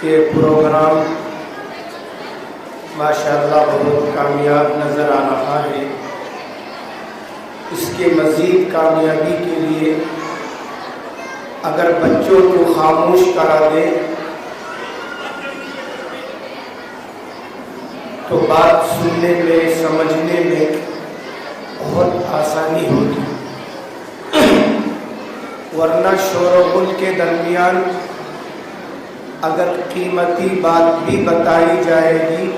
کہ پروگرام ماشاءاللہ بہت کامیاب نظر آ رہا ہے۔ اس کے مزید کامیابی کے لیے اگر بچوں کو خاموش کرا دیں تو بات سننے میں سمجھنے میں بہت آسانی ہوگی، ورنہ شور و غل کے درمیان اگر قیمتی بات بھی بتائی جائے گی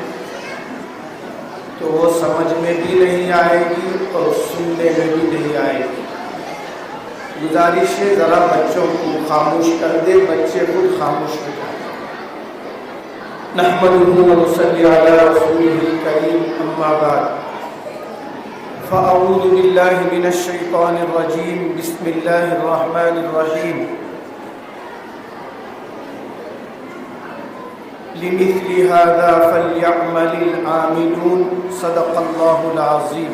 تو وہ سمجھ میں بھی نہیں آئے گی اور سننے میں بھی نہیں آئے گی۔ گزارش ہے ذرا بچوں کو خاموش کر دے، بچے خود خاموش ہو جائیں۔ نحمدہ و نصلی علی رسولہ الکریم، اما بعد فاعوذ باللہ من الشیطان الرجیم، بسم اللہ الرحمن الرحیم۔ لمثل هذا فليعمل العاملون، صدق اللہ العظیم۔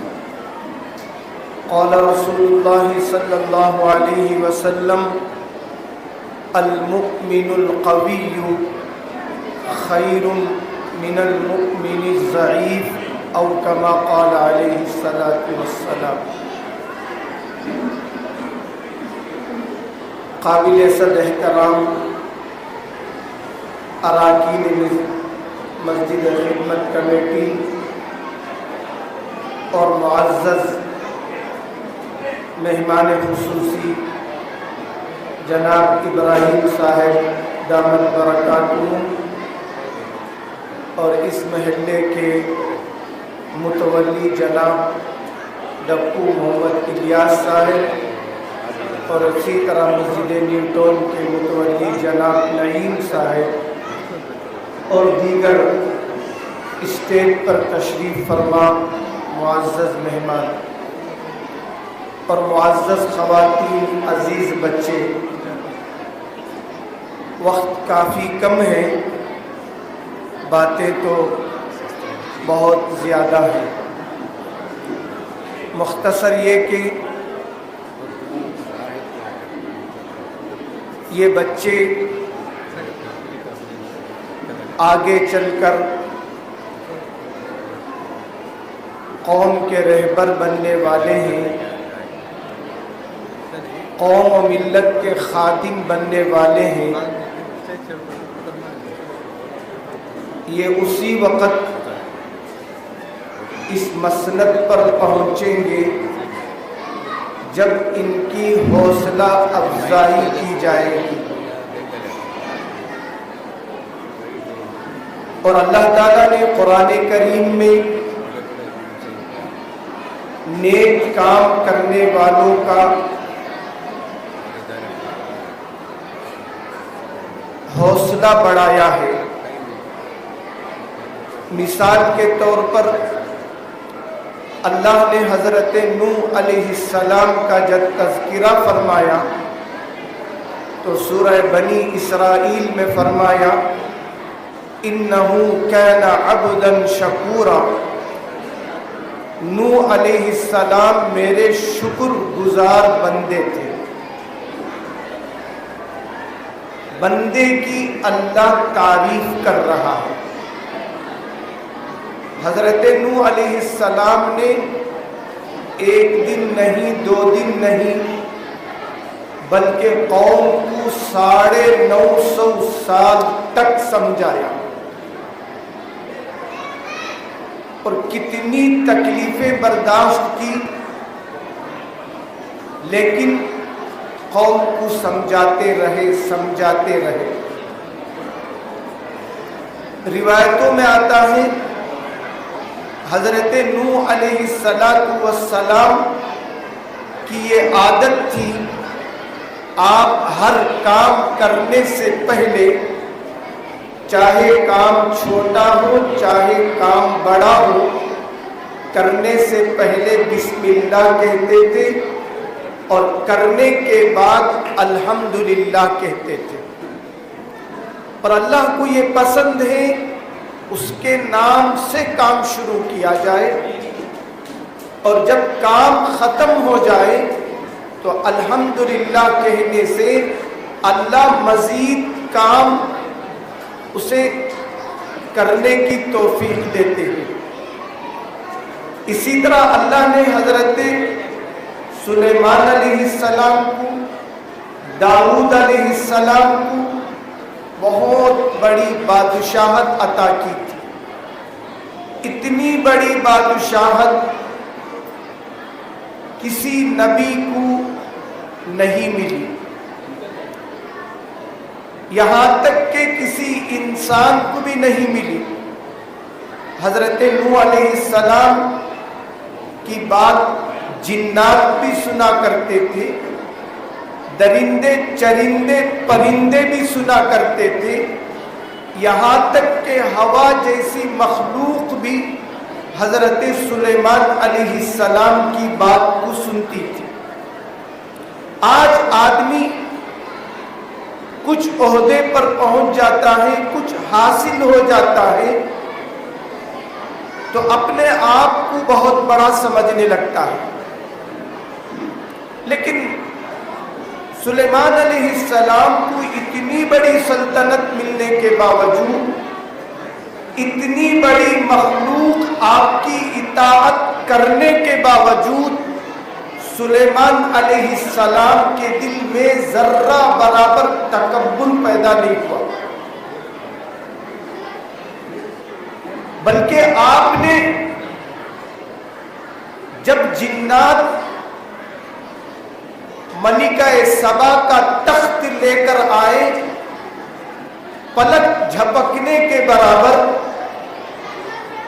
قال رسول اللہ صلی اللہ علیہ وسلم: المؤمن القوی خیر من المؤمن الضعیف، او کما قال علیہ الصلاۃ والسلام۔ قابل صد احترام اراکین مسجد خدمت کمیٹی اور معزز مہمان خصوصی جناب ابراہیم صاحب دامت برکاتہ، اور اس محلے کے متولی جناب ڈپو محمد الیاس صاحب، اور اسی طرح مسجد نیوٹن کے متولی جناب نعیم صاحب، اور دیگر اسٹیج پر تشریف فرما معزز مہمان اور معزز خواتین، عزیز بچے، وقت کافی کم ہے، باتیں تو بہت زیادہ ہیں۔ مختصر یہ کہ یہ بچے آگے چل کر قوم کے رہبر بننے والے ہیں، قوم و ملت کے خادم بننے والے ہیں۔ یہ اسی وقت اس مسند پر پہنچیں گے جب ان کی حوصلہ افزائی کی جائے گی، اور اللہ تعالیٰ نے قرآن کریم میں نیک کام کرنے والوں کا حوصلہ بڑھایا ہے۔ مثال کے طور پر اللہ نے حضرت نوح علیہ السلام کا جب تذکرہ فرمایا تو سورہ بنی اسرائیل میں فرمایا: انہ کان عبدا شکورا، نوح علیہ السلام میرے شکر گزار بندے تھے۔ بندے کی اللہ تعریف کر رہا ہے۔ حضرت نوح علیہ السلام نے ایک دن نہیں، 2 دن نہیں، بلکہ قوم کو 950 سال تک سمجھایا، اور کتنی تکلیفیں برداشت کی، لیکن قوم کو سمجھاتے رہے۔ روایتوں میں آتا ہے حضرت نوح علیہ السلام کی یہ عادت تھی، آپ ہر کام کرنے سے پہلے، چاہے کام چھوٹا ہو چاہے کام بڑا ہو، کرنے سے پہلے بسم اللہ کہتے تھے اور کرنے کے بعد الحمدللہ کہتے تھے۔ اور اللہ کو یہ پسند ہے اس کے نام سے کام شروع کیا جائے، اور جب کام ختم ہو جائے تو الحمدللہ کہنے سے اللہ مزید کام اسے کرنے کی توفیق دیتے ہیں۔ اسی طرح اللہ نے حضرت سلیمان علیہ السلام کو، داؤد علیہ السلام کو بہت بڑی بادشاہت عطا کی تھی۔ اتنی بڑی بادشاہت کسی نبی کو نہیں ملی، یہاں تک کہ کسی انسان کو بھی نہیں ملی۔ حضرت نوح علیہ السلام کی بات جنات بھی سنا کرتے تھے، درندے چرندے پرندے بھی سنا کرتے تھے، یہاں تک کہ ہوا جیسی مخلوق بھی حضرت سلیمان علیہ السلام کی بات کو سنتی تھی۔ آج آدمی کچھ عہدے پر پہنچ جاتا ہے، کچھ حاصل ہو جاتا ہے تو اپنے آپ کو بہت بڑا سمجھنے لگتا ہے، لیکن سلیمان علیہ السلام کو اتنی بڑی سلطنت ملنے کے باوجود، اتنی بڑی مخلوق آپ کی اطاعت کرنے کے باوجود، سلیمان علیہ السلام کے دل میں ذرہ برابر تکبر پیدا نہیں ہوا، بلکہ آپ نے جب جنات ملکہ سبا کا تخت لے کر آئے، پلک جھپکنے کے برابر،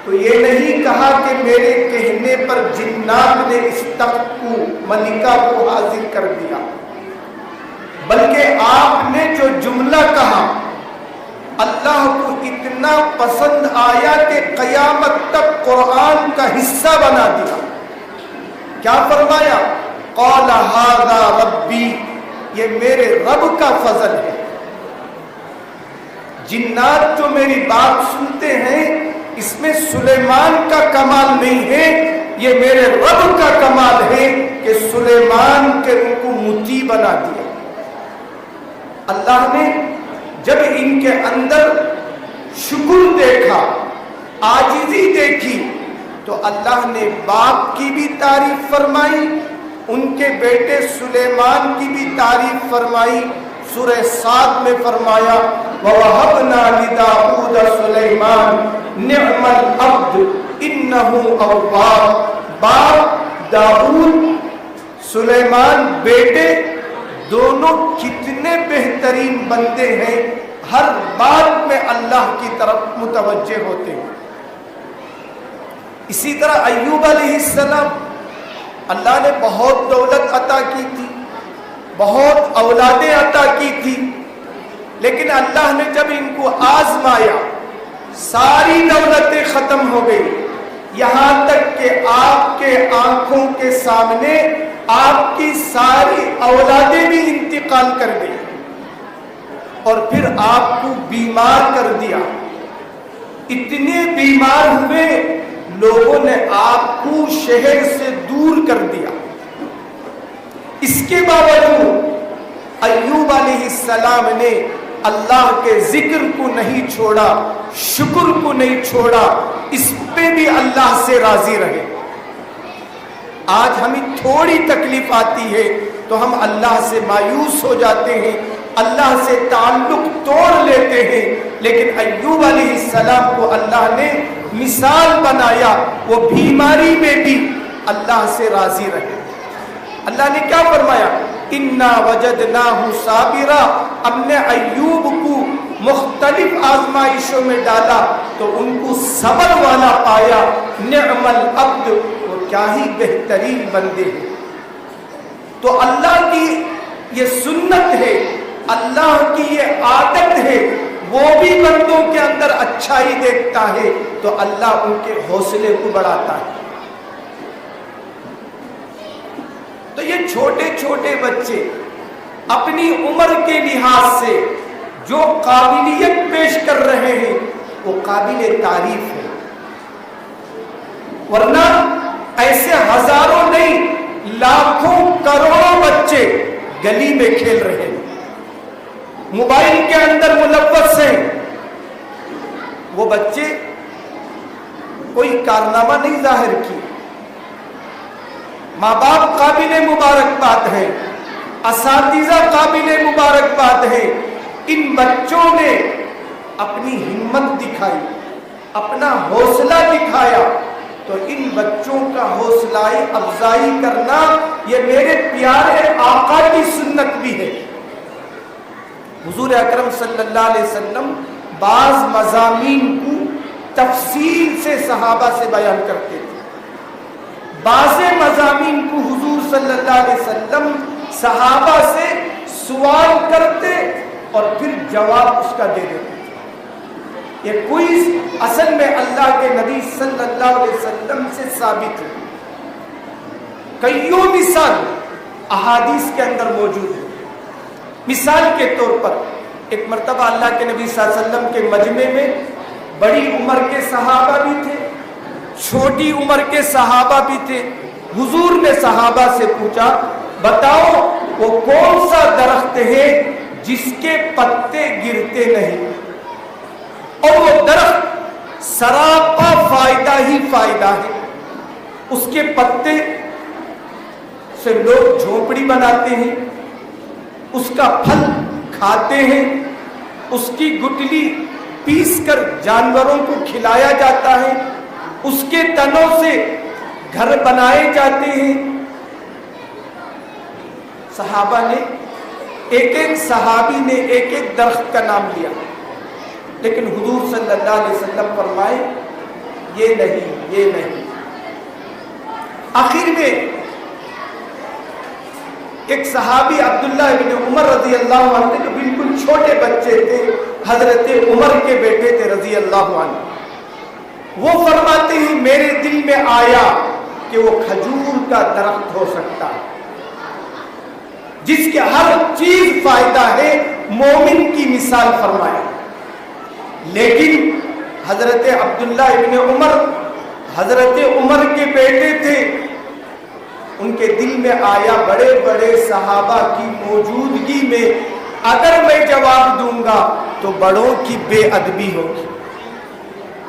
تو یہ نہیں کہا کہ میرے کہنے پر جنات نے اس تخت کو، ملکہ کو حاضر کر دیا، بلکہ آپ نے جو جملہ کہا اللہ کو اتنا پسند آیا کہ قیامت تک قرآن کا حصہ بنا دیا۔ کیا فرمایا؟ قال ھذا ربی، یہ میرے رب کا فضل ہے۔ جنات جو میری بات سنتے ہیں، اس میں سلیمان کا کمال نہیں ہے، یہ میرے رب کا کمال ہے کہ سلیمان کے ان کو مطیع بنا دیا۔ اللہ نے جب ان کے اندر شکر دیکھا، عاجزی دیکھی، تو اللہ نے باپ کی بھی تعریف فرمائی، ان کے بیٹے سلیمان کی بھی تعریف فرمائی۔ سورہ صاد میں فرمایا وَوَهَبْنَا لِدَاؤُودَ سُلَيْمَانَ نِعْمَ الْعَبْدُ إِنَّهُ أَوَّابٌ۔ باپ داؤد، سلیمان بیٹے، دونوں کتنے بہترین بندے ہیں، ہر بات میں اللہ کی طرف متوجہ ہوتے ہیں۔ اسی طرح ایوب علیہ السلام، اللہ نے بہت دولت عطا کی تھی، بہت اولادیں عطا کی تھی، لیکن اللہ نے جب ان کو آزمایا، ساری دولتیں ختم ہو گئی، یہاں تک کہ آپ کے آنکھوں کے سامنے آپ کی ساری اولادیں بھی انتقال کر گئی، اور پھر آپ کو بیمار کر دیا۔ اتنے بیمار ہوئے، لوگوں نے آپ کو شہر سے دور کر دیا۔ اس کے باوجود ایوب علیہ السلام نے اللہ کے ذکر کو نہیں چھوڑا، شکر کو نہیں چھوڑا، اس پہ بھی اللہ سے راضی رہے۔ آج ہمیں تھوڑی تکلیف آتی ہے تو ہم اللہ سے مایوس ہو جاتے ہیں، اللہ سے تعلق توڑ لیتے ہیں، لیکن ایوب علیہ السلام کو اللہ نے مثال بنایا، وہ بیماری میں بھی اللہ سے راضی رہے۔ اللہ نے کیا فرمایا؟ اِنَّا وَجَدْنَاهُ صَابِرًا، ہم نے ایوب کو مختلف آزمائشوں میں ڈالا تو ان کو صبر والا پایا۔ نعم العبد، وہ کیا ہی بہترین بندے ہیں۔ تو اللہ کی یہ سنت ہے، اللہ کی یہ عادت ہے، وہ بھی بندوں کے اندر اچھائی دیکھتا ہے تو اللہ ان کے حوصلے کو بڑھاتا ہے۔ تو یہ چھوٹے چھوٹے بچے اپنی عمر کے لحاظ سے جو قابلیت پیش کر رہے ہیں وہ قابل تعریف ہے، ورنہ ایسے ہزاروں نہیں لاکھوں کروڑوں بچے گلی میں کھیل رہے ہیں، موبائل کے اندر ملوث ہیں، بچے کوئی کارنامہ نہیں ظاہر کی، ماں باپ قابل مبارکباد ہیں، اساتذہ قابل مبارکباد ہیں، ان بچوں نے اپنی ہمت دکھائی، اپنا حوصلہ دکھایا، تو ان بچوں کا حوصلہ افزائی کرنا یہ میرے پیارے آقا کی سنت بھی ہے۔ حضور اکرم صلی اللہ علیہ وسلم بعض مضامین کو تفصیل سے صحابہ سے بیان کرتے تھے، بعض مضامین کو حضور صلی اللہ علیہ وسلم صحابہ سے سوال کرتے اور پھر جواب اس کا دے دیتے۔ یہ کوئز اصل میں اللہ کے نبی صلی اللہ علیہ وسلم سے ثابت ہے، کئیوں مثال احادیث کے اندر موجود ہے۔ مثال کے طور پر ایک مرتبہ اللہ کے نبی صلی اللہ علیہ وسلم کے مجمع میں بڑی عمر کے صحابہ بھی تھے، چھوٹی عمر کے صحابہ بھی تھے۔ حضور نے صحابہ سے پوچھا، بتاؤ وہ کون سا درخت ہے جس کے پتے گرتے نہیں، اور وہ درخت سراپا فائدہ ہی فائدہ ہے، اس کے پتے سے لوگ جھونپڑی بناتے ہیں، اس کا پھل کھاتے ہیں، اس کی گٹلی پیس کر جانوروں کو کھلایا جاتا ہے، اس کے تنوں سے گھر بنائے جاتے ہیں۔ صحابہ نے ایک ایک صحابی نے ایک ایک درخت کا نام لیا، لیکن حضور صلی اللہ علیہ وسلم فرمائے یہ نہیں، یہ نہیں۔ آخر میں ایک صحابی عبداللہ ابن عمر رضی اللہ عنہ جو بالکل چھوٹے بچے تھے، حضرت عمر کے بیٹے تھے رضی اللہ عنہ، وہ فرماتے ہیں میرے دل میں آیا کہ وہ کھجور کا درخت ہو سکتا ہے جس کے ہر چیز فائدہ ہے، مومن کی مثال فرمایا۔ لیکن حضرت عبداللہ ابن عمر حضرت عمر کے بیٹے تھے، ان کے دل میں آیا بڑے بڑے صحابہ کی موجودگی میں اگر میں جواب دوں گا تو بڑوں کی بے ادبی ہوگی،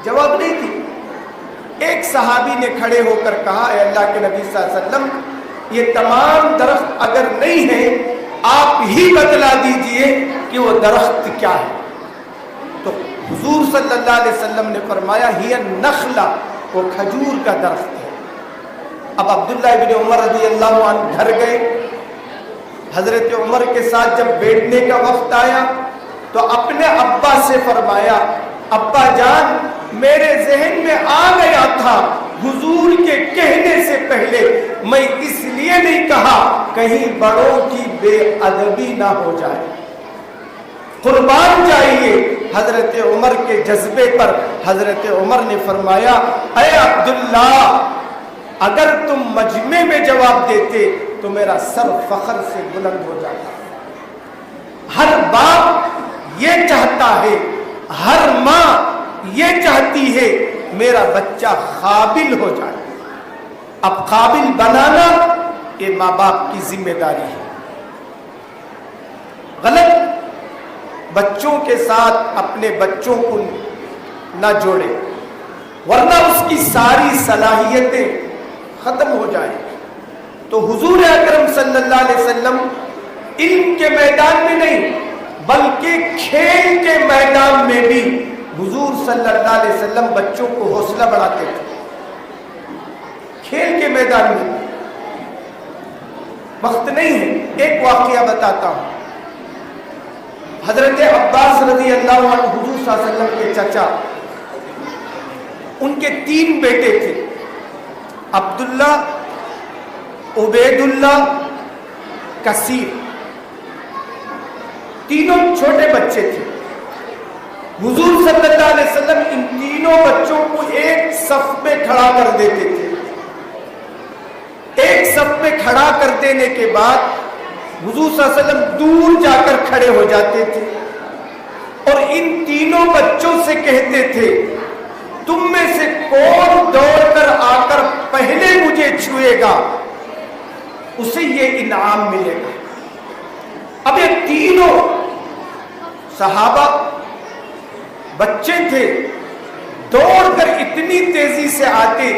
جواب نہیں دی۔ ایک صحابی نے کھڑے ہو کر کہا، اے اللہ کے نبی صلی اللہ علیہ وسلم، یہ تمام درخت اگر نہیں ہے آپ ہی بتلا دیجئے کہ وہ درخت کیا ہے۔ تو حضور صلی اللہ علیہ وسلم نے فرمایا ہی النخلہ، وہ کھجور کا درخت ہے۔ اب عبداللہ ابن عمر رضی اللہ عنہ گھر گئے، حضرت عمر کے ساتھ جب بیٹھنے کا وقت آیا تو اپنے ابا سے فرمایا، ابا جان میرے ذہن میں آ گیا تھا حضور کے کہنے سے پہلے میں اس لیے نہیں کہا کہیں بڑوں کی بے ادبی نہ ہو جائے۔ قربان جائیے حضرت عمر کے جذبے پر۔ حضرت عمر نے فرمایا، اے عبداللہ اگر تم مجمع میں جواب دیتے تو میرا سر فخر سے بلند ہو جاتا۔ ہر باپ یہ چاہتا ہے، ہر ماں یہ چاہتی ہے میرا بچہ قابل ہو جائے۔ اب قابل بنانا یہ ماں باپ کی ذمہ داری ہے۔ غلط بچوں کے ساتھ اپنے بچوں کو نہ جوڑے، ورنہ اس کی ساری صلاحیتیں ختم ہو جائیں۔ تو حضور اکرم صلی اللہ علیہ وسلم علم کے میدان میں نہیں بلکہ کھیل کے میدان میں بھی حضور صلی اللہ علیہ وسلم بچوں کو حوصلہ بڑھاتے تھے۔ کھیل کے میدان میں وقت نہیں ہے، ایک واقعہ بتاتا ہوں۔ حضرت عباس رضی اللہ عنہ حضور صلی اللہ علیہ وسلم کے چچا، ان کے 3 بیٹے تھے، عبداللہ، عبید اللہ، کثیر، تینوں چھوٹے بچے تھے۔ حضور صلی اللہ علیہ وسلم ان تینوں بچوں کو ایک صف میں کھڑا کر دیتے تھے۔ ایک صف میں کھڑا کر دینے کے بعد حضور صلی اللہ علیہ وسلم دور جا کر کھڑے ہو جاتے تھے اور ان تینوں بچوں سے کہتے تھے، تم میں سے کون دوڑ کر آ کر پہلے مجھے چھوئے گا اسے یہ انعام ملے گا۔ اب یہ تینوں صحابہ بچے تھے دوڑ کر اتنی تیزی سے آتے،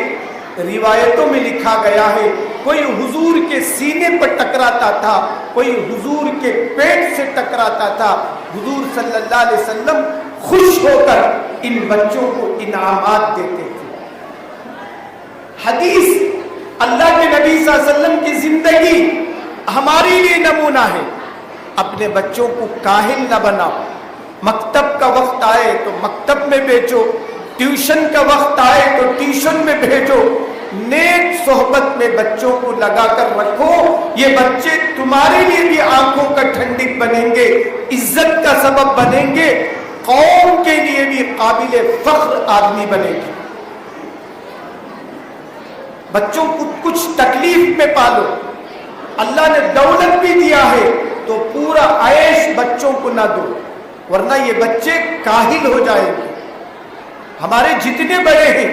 روایتوں میں لکھا گیا ہے کوئی حضور کے سینے پر ٹکراتا تھا، کوئی حضور کے پیٹ سے ٹکراتا تھا، حضور صلی اللہ علیہ وسلم خوش ہو کر ان بچوں کو انعامات دیتے تھے۔ حدیث اللہ کے نبی صلی اللہ علیہ وسلم کی زندگی ہمارے لیے نمونہ ہے۔ اپنے بچوں کو کاہل نہ بناؤ، مکتب کا وقت آئے تو مکتب میں بھیجو، ٹیوشن کا وقت آئے تو ٹیوشن میں بھیجو، نیک صحبت میں بچوں کو لگا کر رکھو، یہ بچے تمہارے لیے بھی آنکھوں کا ٹھنڈک بنیں گے، عزت کا سبب بنیں گے، قوم کے لیے بھی قابل فخر آدمی بنے گے۔ بچوں کو کچھ تکلیف میں پالو، اللہ نے دولت بھی دیا ہے تو پورا عیش بچوں کو نہ دو، ورنہ یہ بچے کاہل ہو جائیں گے۔ ہمارے جتنے بڑے ہیں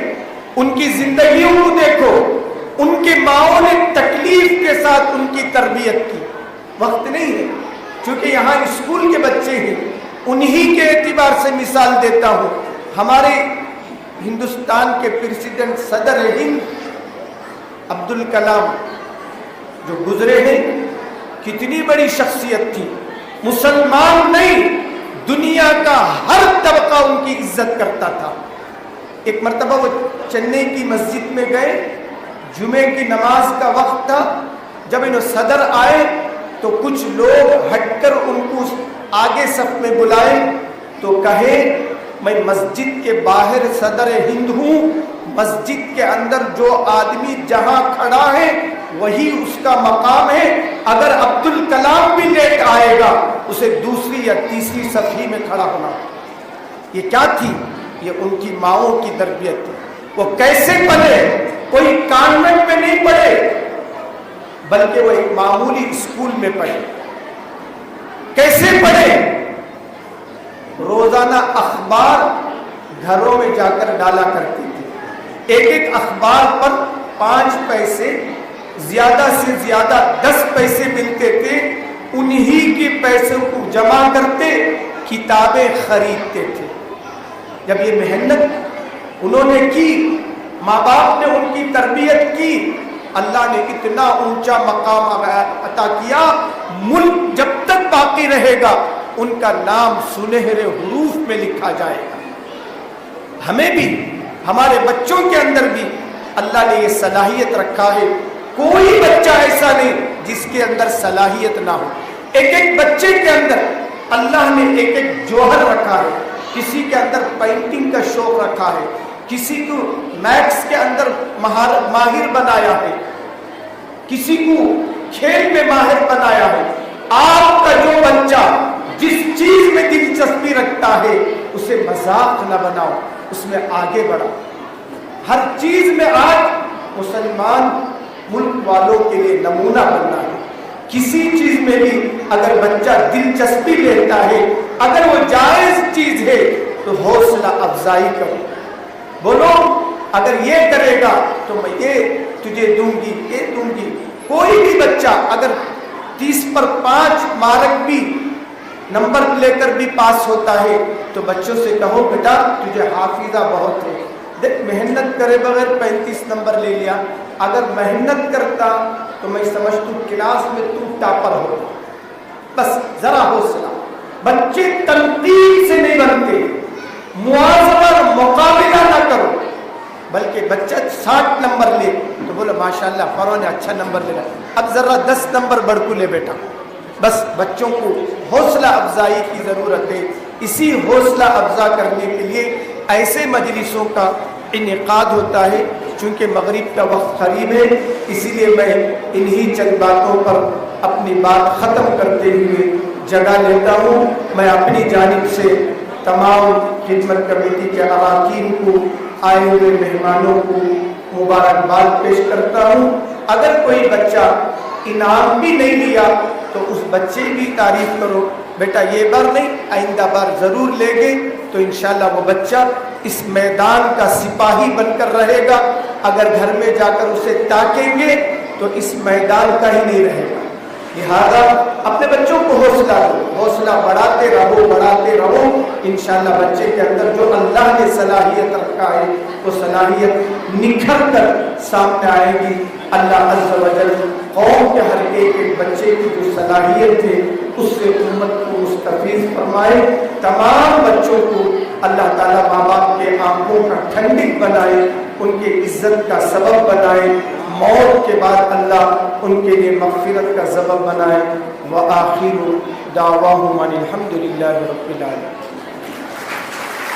ان کی زندگیوں کو دیکھو، ان کے ماؤں نے تکلیف کے ساتھ ان کی تربیت کی۔ وقت نہیں ہے چونکہ یہاں اسکول کے بچے ہیں، انہی کے اعتبار سے مثال دیتا ہوں۔ ہمارے ہندوستان کے پریزیڈنٹ صدر ہند عبدالکلام جو گزرے ہیں، کتنی بڑی شخصیت تھی، مسلمان نہیں دنیا کا ہر طبقہ ان کی عزت کرتا تھا۔ ایک مرتبہ وہ چنئی کی مسجد میں گئے، جمعے کی نماز کا وقت تھا، جب انہوں صدر آئے تو کچھ لوگ ہٹ کر ان کو آگے صف میں بلائے تو کہے میں مسجد کے باہر صدر ہند ہوں، مسجد کے اندر جو آدمی جہاں کھڑا ہے وہی اس کا مقام ہے، اگر عبدالکلام بھی لیٹ آئے گا اسے دوسری یا تیسری صفحے میں کھڑا ہونا۔ یہ کیا تھی؟ یہ ان کی ماؤں کی تربیت تھی۔ وہ کیسے پڑھے؟ کوئی کانوینٹ میں نہیں پڑھے بلکہ وہ ایک معمولی اسکول میں پڑھے۔ کیسے پڑھے؟ روزانہ اخبار گھروں میں جا کر ڈالا کرتی تھی، ایک ایک اخبار پر 5 پیسے، زیادہ سے زیادہ 10 پیسے ملتے تھے، انہی کے پیسوں کو جمع کرتے، کتابیں خریدتے تھے۔ جب یہ محنت انہوں نے کی، ماں باپ نے ان کی تربیت کی، اللہ نے اتنا اونچا مقام عطا کیا، ملک جب تک باقی رہے گا ان کا نام سنہرے حروف میں لکھا جائے گا۔ ہمیں بھی، ہمارے بچوں کے اندر بھی اللہ نے یہ صلاحیت رکھا ہے، کوئی بچہ ایسا نہیں جس کے اندر صلاحیت نہ ہو۔ ایک ایک بچے کے اندر اللہ نے ایک ایک جوہر رکھا ہے، کسی کے اندر پینٹنگ کا شوق رکھا ہے، کسی کو میتھس کے اندر ماہر بنایا ہے، کسی کو کھیل میں ماہر بنایا ہے۔ آپ کا جو بچہ جس چیز میں دلچسپی رکھتا ہے اسے مذاق نہ بناؤ، اس میں آگے بڑھا۔ ہر چیز میں آج مسلمان ملک والوں کے لیے نمونہ بننا ہے۔ کسی چیز میں بھی اگر بچہ دلچسپی لیتا ہے، اگر وہ جائز چیز ہے تو حوصلہ افزائی کرو، بولو اگر یہ کرے گا تو میں یہ تجھے دوں گی، یہ دوں گی۔ کوئی بھی بچہ اگر 30 پر 5 مارک بھی نمبر لے کر بھی پاس ہوتا ہے تو بچوں سے کہو بیٹا تجھے حافظہ بہت ہے، دیکھ محنت کرے بغیر 35 نمبر لے لیا، اگر محنت کرتا تو میں سمجھتا ہوں کلاس میں تو ٹاپر ہوتا۔ بس ذرا حوصلہ۔ بچے تنقید سے نہیں بنتے، موازنہ مقابلہ نہ کرو، بلکہ بچہ 60 نمبر لے تو بولو ماشاءاللہ فلاں نے اچھا نمبر لے، اب ذرا 10 نمبر بڑھ کو لے بیٹا۔ بس بچوں کو حوصلہ افزائی کی ضرورت ہے۔ اسی حوصلہ افزا کرنے کے لیے ایسے مجلسوں کا انعقاد ہوتا ہے۔ چونکہ مغرب کا وقت قریب ہے، اسی لیے میں انہی چند باتوں پر اپنی بات ختم کرتے ہوئے جگہ لیتا ہوں۔ میں اپنی جانب سے تمام خدمت کمیٹی کے اراکین کو، آئے ہوئے مہمانوں کو مبارکباد پیش کرتا ہوں۔ اگر کوئی بچہ انعام بھی نہیں لیا تو اس بچے کی تعریف کرو، بیٹا یہ بار نہیں آئندہ بار ضرور لے گے، تو انشاءاللہ وہ بچہ اس میدان کا سپاہی بن کر رہے گا۔ اگر گھر میں جا کر اسے تاکیں گے تو اس میدان کا ہی نہیں رہے گا۔ لہذا اپنے بچوں کو حوصلہ دو، حوصلہ بڑھاتے رہو، بڑھاتے رہو، انشاءاللہ بچے کے اندر جو اللہ اللہ نے صلاحیت رکھا ہے وہ صلاحیت نکھر کر سامنے آئے گی۔ اللہ عز و جل قوم کے ہر ایک بچے کی جو صلاحیت ہے اس سے امت کو مستفیض فرمائے، تمام بچوں کو اللہ تعالیٰ ماں باپ کے آنکھوں کا ٹھنڈک بنائے، ان کے عزت کا سبب بنائے، موت کے بعد اللہ ان کے لیے مغفرت کا سبب بنائے۔ وآخر دعواہم ان الحمد للہ رب العالمین۔